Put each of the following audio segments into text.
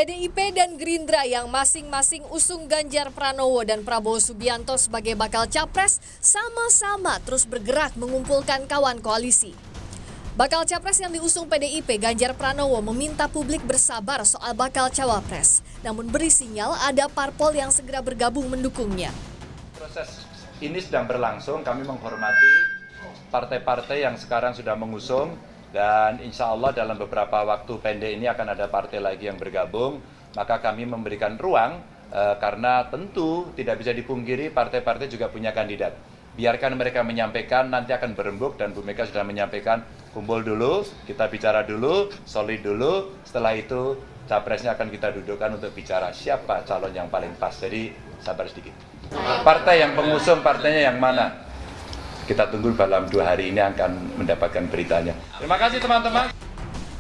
PDIP dan Gerindra yang masing-masing usung Ganjar Pranowo dan Prabowo Subianto sebagai bakal capres sama-sama terus bergerak mengumpulkan kawan koalisi. Bakal capres yang diusung PDIP, Ganjar Pranowo, meminta publik bersabar soal bakal cawapres, namun beri sinyal ada parpol yang segera bergabung mendukungnya. Proses ini sedang berlangsung, kami menghormati partai-partai yang sekarang sudah mengusung, dan insya Allah dalam beberapa waktu pendek ini akan ada partai lagi yang bergabung, maka kami memberikan ruang karena tentu tidak bisa dipungkiri partai-partai juga punya kandidat. Biarkan mereka menyampaikan, nanti akan berembuk, dan Bu Mega sudah menyampaikan, kumpul dulu, kita bicara dulu, solid dulu, setelah itu capresnya akan kita dudukkan untuk bicara siapa calon yang paling pas, jadi sabar sedikit. Partai yang pengusung, partainya yang mana? Kita tunggu dalam 2 hari ini akan mendapatkan beritanya. Terima kasih teman-teman.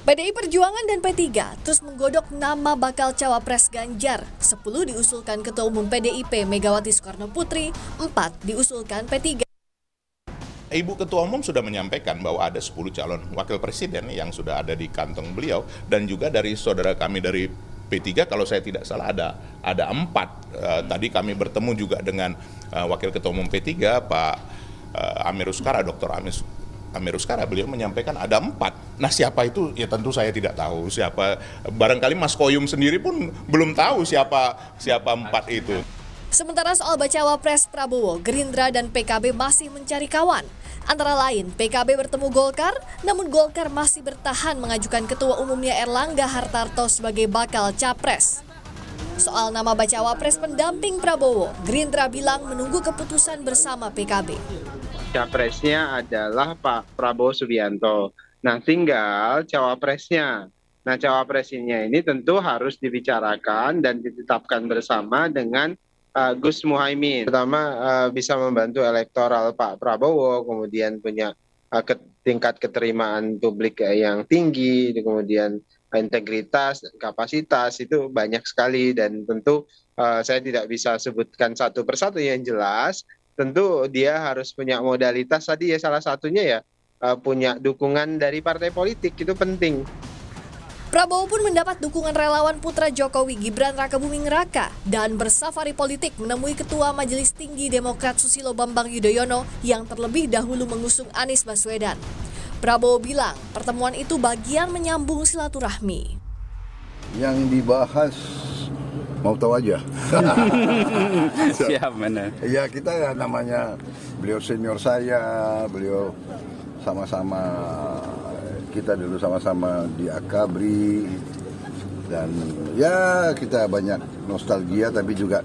PDI Perjuangan dan P3 terus menggodok nama bakal cawapres Ganjar. 10 diusulkan Ketua Umum PDIP Megawati Soekarno Putri, 4 diusulkan P3. Ibu Ketua Umum sudah menyampaikan bahwa ada 10 calon wakil presiden yang sudah ada di kantong beliau, dan juga dari saudara kami dari P3 kalau saya tidak salah ada 4. Tadi kami bertemu juga dengan Wakil Ketua Umum P3 Pak Amir Uskara, Dr. Amir Uskara, beliau menyampaikan ada 4. Nah, siapa itu? Ya tentu saya tidak tahu siapa. Barangkali Mas Koyum sendiri pun belum tahu siapa 4 itu. Sementara soal bacawa pres Prabowo, Gerindra dan PKB masih mencari kawan. Antara lain, PKB bertemu Golkar, namun Golkar masih bertahan mengajukan Ketua Umumnya Erlangga Hartarto sebagai bakal capres. Soal nama bacawa pres pendamping Prabowo, Gerindra bilang menunggu keputusan bersama PKB. Capresnya adalah Pak Prabowo Subianto. Nah, tinggal cawapresnya. Nah, cawapresnya ini tentu harus dibicarakan dan ditetapkan bersama dengan Gus Muhaimin. Pertama, bisa membantu elektoral Pak Prabowo, kemudian punya tingkat keterimaan publik yang tinggi, kemudian integritas dan kapasitas itu banyak sekali, dan tentu saya tidak bisa sebutkan satu persatu. Yang jelas tentu dia harus punya modalitas tadi ya, salah satunya ya punya dukungan dari partai politik, itu penting. Prabowo pun mendapat dukungan relawan putra Jokowi Gibran Rakabuming Raka dan bersafari politik menemui Ketua Majelis Tinggi Demokrat Susilo Bambang Yudhoyono yang terlebih dahulu mengusung Anies Baswedan. Prabowo bilang pertemuan itu bagian menyambung silaturahmi. Yang dibahas mau tahu aja. Siap mana? Ya kita namanya beliau senior saya, beliau sama-sama, kita dulu sama-sama di Akabri, dan ya kita banyak nostalgia, tapi juga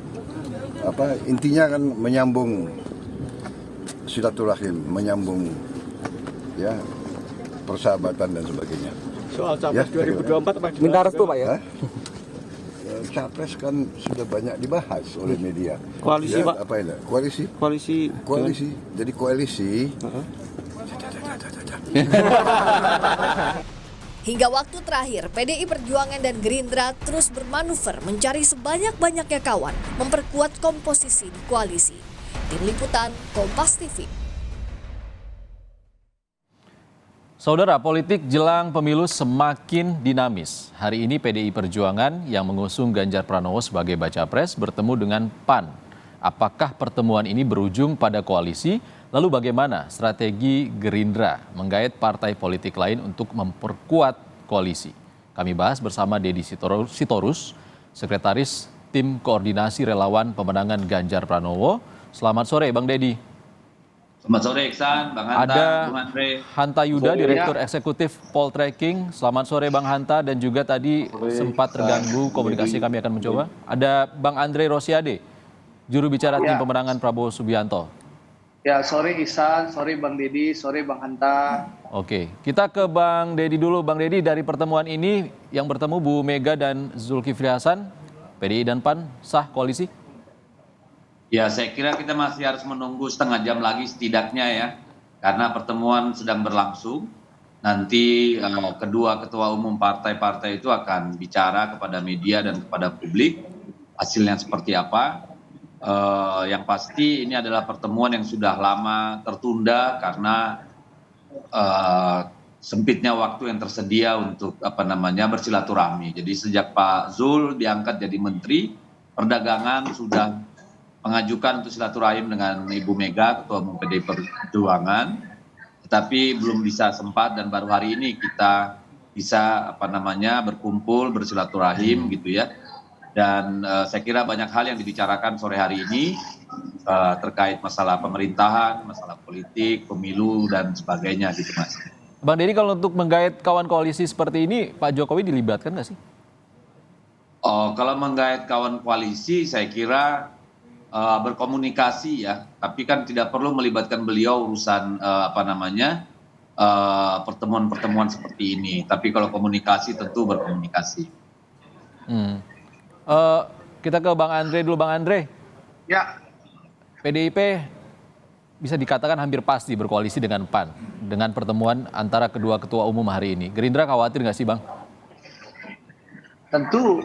intinya kan menyambung silaturahim, menyambung ya persahabatan dan sebagainya. Soal capres ya, 2024 apa? Minta restu Pak ya? Capres kan sudah banyak dibahas oleh media. Koalisi ya, Pak? Apa ini? Koalisi. Jadi koalisi. Hingga waktu terakhir, PDI Perjuangan dan Gerindra terus bermanuver mencari sebanyak-banyaknya kawan, memperkuat komposisi di koalisi. Tim Liputan, Kompas TV. Saudara, politik jelang pemilu semakin dinamis. Hari ini PDI Perjuangan yang mengusung Ganjar Pranowo sebagai baca pres bertemu dengan PAN. Apakah pertemuan ini berujung pada koalisi? Lalu bagaimana strategi Gerindra menggait partai politik lain untuk memperkuat koalisi? Kami bahas bersama Deddy Sitorus, Sekretaris Tim Koordinasi Relawan Pemenangan Ganjar Pranowo. Selamat sore Bang Deddy. Selamat sore Iksan, Bang Hanta, Ada Bung Andre. Hanta Yuda, Direktur Eksekutif Poltreking. Selamat sore Bang Hanta, dan juga tadi sempat terganggu komunikasi, kami akan mencoba. Ada Bang Andre Rosiade, juru bicara tim pemenangan Prabowo Subianto. Ya, sore Iksan, sore Bang Deddy, sore Bang Hanta. Oke, kita ke Bang Deddy dulu. Bang Deddy, dari pertemuan ini yang bertemu Bu Mega dan Zulkifli Hasan, PDI dan PAN sah koalisi? Ya, saya kira kita masih harus menunggu setengah jam lagi setidaknya ya. Karena pertemuan sedang berlangsung. Nanti kedua ketua umum partai-partai itu akan bicara kepada media dan kepada publik. Hasilnya seperti apa. Yang pasti ini adalah pertemuan yang sudah lama tertunda karena sempitnya waktu yang tersedia untuk bersilaturahmi. Jadi sejak Pak Zul diangkat jadi Menteri Perdagangan sudah mengajukan untuk silaturahim dengan Ibu Mega, Ketua Umum PDI Perjuangan, tetapi belum bisa sempat dan baru hari ini kita bisa berkumpul bersilaturahim gitu ya. Dan saya kira banyak hal yang dibicarakan sore hari ini terkait masalah pemerintahan, masalah politik, pemilu dan sebagainya gitu Mas. Bang Deddy, kalau untuk menggait kawan koalisi seperti ini, Pak Jokowi dilibatkan nggak sih? Oh, kalau menggait kawan koalisi saya kira berkomunikasi ya, tapi kan tidak perlu melibatkan beliau urusan pertemuan-pertemuan seperti ini. Tapi kalau komunikasi tentu berkomunikasi. Kita ke Bang Andre dulu, Bang Andre. Ya, PDIP bisa dikatakan hampir pasti berkoalisi dengan PAN dengan pertemuan antara kedua ketua umum hari ini. Gerindra khawatir nggak sih, Bang? tentu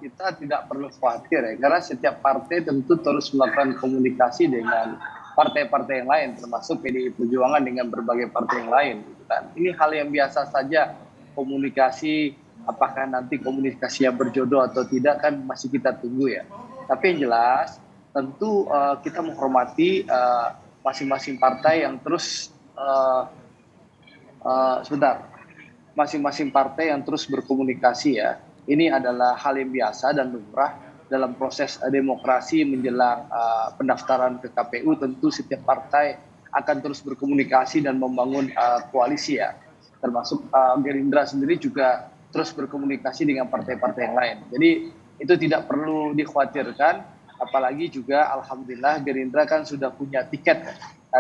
kita tidak perlu khawatir ya, karena setiap partai tentu terus melakukan komunikasi dengan partai-partai yang lain, termasuk PDI Perjuangan dengan berbagai partai yang lain. Gitu kan. Ini hal yang biasa saja, komunikasi, apakah nanti komunikasinya berjodoh atau tidak kan masih kita tunggu ya. Tapi yang jelas, tentu kita menghormati masing-masing partai yang terus masing-masing partai yang terus berkomunikasi ya. Ini adalah hal yang biasa dan lumrah dalam proses demokrasi menjelang pendaftaran ke KPU. Tentu setiap partai akan terus berkomunikasi dan membangun koalisi ya. Termasuk Gerindra sendiri juga terus berkomunikasi dengan partai-partai yang lain. Jadi itu tidak perlu dikhawatirkan. Apalagi juga alhamdulillah Gerindra kan sudah punya tiket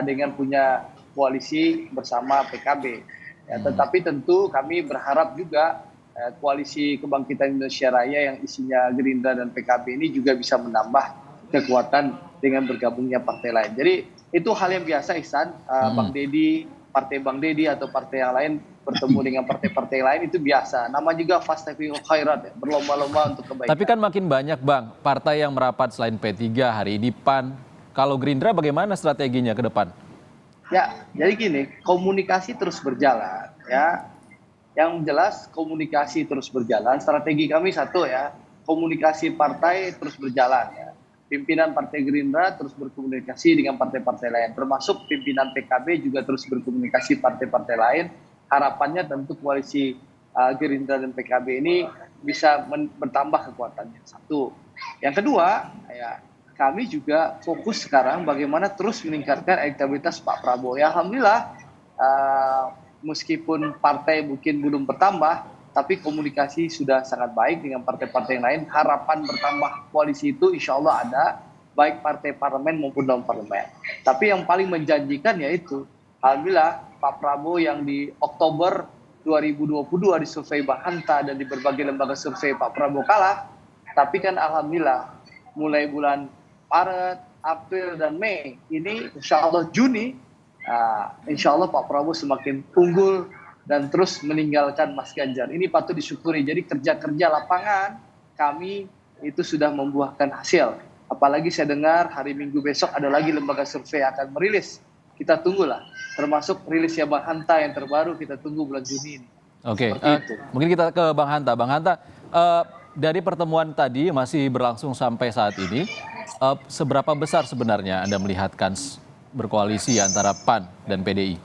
dengan punya koalisi bersama PKB. Ya, tetapi tentu kami berharap juga koalisi Kebangkitan Indonesia Raya yang isinya Gerindra dan PKB ini juga bisa menambah kekuatan dengan bergabungnya partai lain. Jadi itu hal yang biasa Ihsan, Bang Deddy, partai Bang Deddy atau partai yang lain bertemu dengan partai-partai lain itu biasa. Nama juga Fastabiqul Khairat ya, berlomba-lomba untuk kebaikan. Tapi kan makin banyak Bang, partai yang merapat selain P3 hari ini PAN. Kalau Gerindra bagaimana strateginya ke depan? Ya, jadi gini, komunikasi terus berjalan ya. Yang jelas komunikasi terus berjalan, strategi kami satu ya, komunikasi partai terus berjalan ya. Pimpinan Partai Gerindra terus berkomunikasi dengan partai-partai lain, termasuk pimpinan PKB juga terus berkomunikasi partai-partai lain. Harapannya tentu koalisi Gerindra dan PKB ini bisa bertambah kekuatannya, satu. Yang kedua, ya kami juga fokus sekarang bagaimana terus meningkatkan elektabilitas Pak Prabowo. Ya alhamdulillah, meskipun partai mungkin belum bertambah, tapi komunikasi sudah sangat baik dengan partai-partai yang lain. Harapan bertambah koalisi itu insya Allah ada, baik partai parlemen maupun non-parlemen. Tapi yang paling menjanjikan yaitu, alhamdulillah Pak Prabowo yang di Oktober 2022 di survei Bahanta dan di berbagai lembaga survei Pak Prabowo kalah. Tapi kan alhamdulillah mulai bulan Maret, April, dan Mei, ini insya Allah Juni, insya Allah Pak Prabowo semakin unggul dan terus meninggalkan Mas Ganjar. Ini patut disyukuri. Jadi kerja-kerja lapangan kami itu sudah membuahkan hasil. Apalagi saya dengar hari Minggu besok ada lagi lembaga survei akan merilis. Kita tunggulah. Termasuk rilisnya Bang Hanta yang terbaru, kita tunggu bulan Juni ini. Oke, mungkin kita ke Bang Hanta. Bang Hanta, dari pertemuan tadi masih berlangsung sampai saat ini, seberapa besar sebenarnya Anda melihat kans berkoalisi antara PAN dan PDI?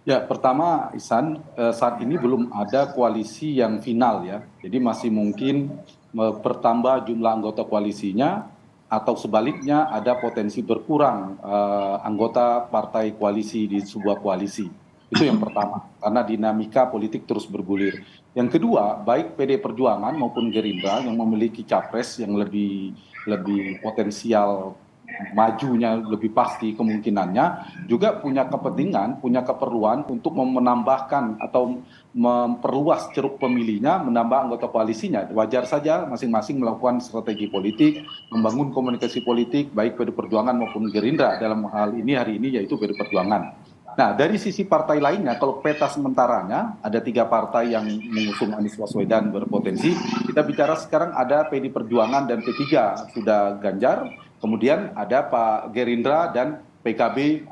Ya, pertama Ihsan, saat ini belum ada koalisi yang final ya. Jadi masih mungkin bertambah jumlah anggota koalisinya atau sebaliknya ada potensi berkurang anggota partai koalisi di sebuah koalisi. Itu yang pertama, karena dinamika politik terus bergulir. Yang kedua, baik PD Perjuangan maupun Gerindra yang memiliki capres yang lebih potensial majunya lebih pasti kemungkinannya juga punya kepentingan, punya keperluan untuk menambahkan atau memperluas ceruk pemilihnya, menambah anggota koalisinya. Wajar saja masing-masing melakukan strategi politik, membangun komunikasi politik baik PD Perjuangan maupun Gerindra dalam hal ini hari ini yaitu PD Perjuangan. Nah, dari sisi partai lainnya, kalau peta sementaranya ada 3 partai yang mengusung Anies Baswedan berpotensi. Kita bicara sekarang ada PD Perjuangan dan P3 sudah Ganjar. Kemudian ada Pak Gerindra dan PKB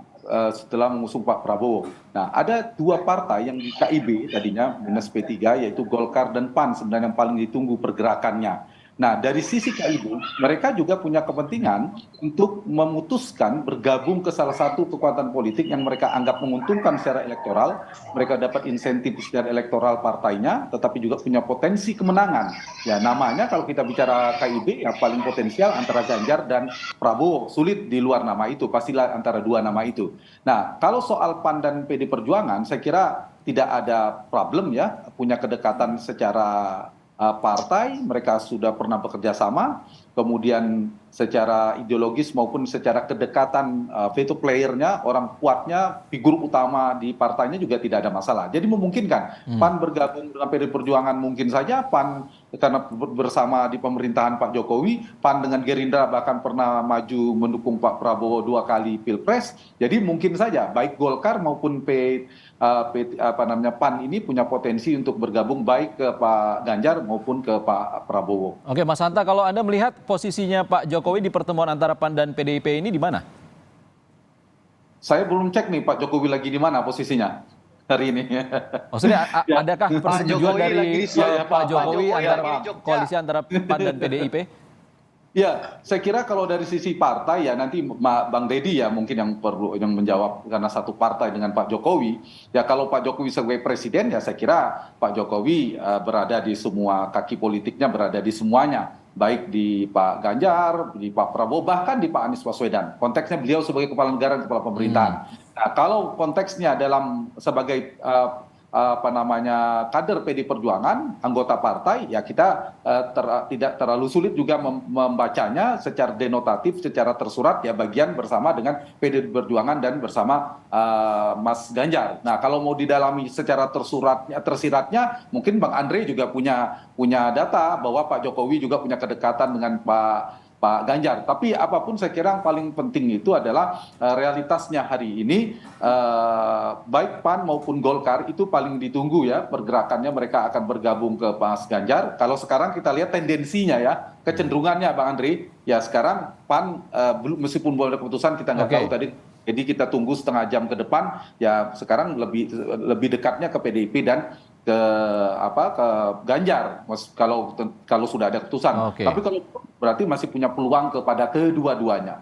setelah mengusung Pak Prabowo. Nah, ada dua partai yang di KIB tadinya minus P3, yaitu Golkar dan PAN sebenarnya yang paling ditunggu pergerakannya. Nah, dari sisi KIB, mereka juga punya kepentingan untuk memutuskan bergabung ke salah satu kekuatan politik yang mereka anggap menguntungkan secara elektoral. Mereka dapat insentif secara elektoral partainya, tetapi juga punya potensi kemenangan. Ya, namanya kalau kita bicara KIB, yang paling potensial antara Ganjar dan Prabowo. Sulit di luar nama itu, pastilah antara dua nama itu. Nah, kalau soal PAN dan PD Perjuangan, saya kira tidak ada problem ya, punya kedekatan secara partai, mereka sudah pernah bekerja sama, kemudian secara ideologis maupun secara kedekatan veto playernya, orang kuatnya, figur utama di partainya juga tidak ada masalah. Jadi memungkinkan PAN bergabung dengan PD Perjuangan, mungkin saja PAN karena bersama di pemerintahan Pak Jokowi, PAN dengan Gerindra bahkan pernah maju mendukung Pak Prabowo 2 kali Pilpres. Jadi mungkin saja baik Golkar maupun PAN ini punya potensi untuk bergabung baik ke Pak Ganjar maupun ke Pak Prabowo. Oke, Mas Hanta, kalau Anda melihat posisinya Pak Jokowi di pertemuan antara PAN dan PDIP ini di mana? Saya belum cek nih Pak Jokowi lagi di mana posisinya hari ini. Maksudnya adakah persetujuan dari Pak Jokowi antara koalisi antara PAN dan PDIP? Ya, saya kira kalau dari sisi partai ya nanti Bang Deddy ya mungkin yang perlu yang menjawab karena satu partai dengan Pak Jokowi. Ya kalau Pak Jokowi sebagai presiden ya saya kira Pak Jokowi berada di semua kaki politiknya, berada di semuanya. Baik di Pak Ganjar, di Pak Prabowo, bahkan di Pak Anies Baswedan. Konteksnya beliau sebagai kepala negara, kepala pemerintahan. Nah, kalau konteksnya dalam sebagai kader PD Perjuangan, anggota partai, ya kita tidak terlalu sulit juga membacanya secara denotatif, secara tersurat, ya bagian bersama dengan PD Perjuangan dan bersama Mas Ganjar. Nah, kalau mau didalami secara tersiratnya, mungkin Bang Andre juga punya data bahwa Pak Jokowi juga punya kedekatan dengan Pak Ganjar. Tapi apapun saya kira yang paling penting itu adalah realitasnya hari ini baik PAN maupun Golkar itu paling ditunggu ya pergerakannya, mereka akan bergabung ke Mas Ganjar. Kalau sekarang kita lihat tendensinya ya, kecenderungannya Bang Andri, ya sekarang PAN meskipun belum ada keputusan kita nggak tahu tadi. Jadi kita tunggu setengah jam ke depan, ya sekarang lebih dekatnya ke PDIP dan ke Ganjar kalau sudah ada keputusan. Tapi kalau berarti masih punya peluang kepada kedua-duanya.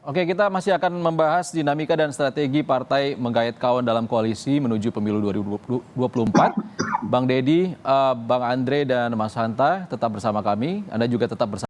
Oke, kita masih akan membahas dinamika dan strategi partai menggait kawan dalam koalisi menuju pemilu 2024. Bang Deddy, Bang Andre dan Mas Hanta tetap bersama kami. Anda juga tetap bersama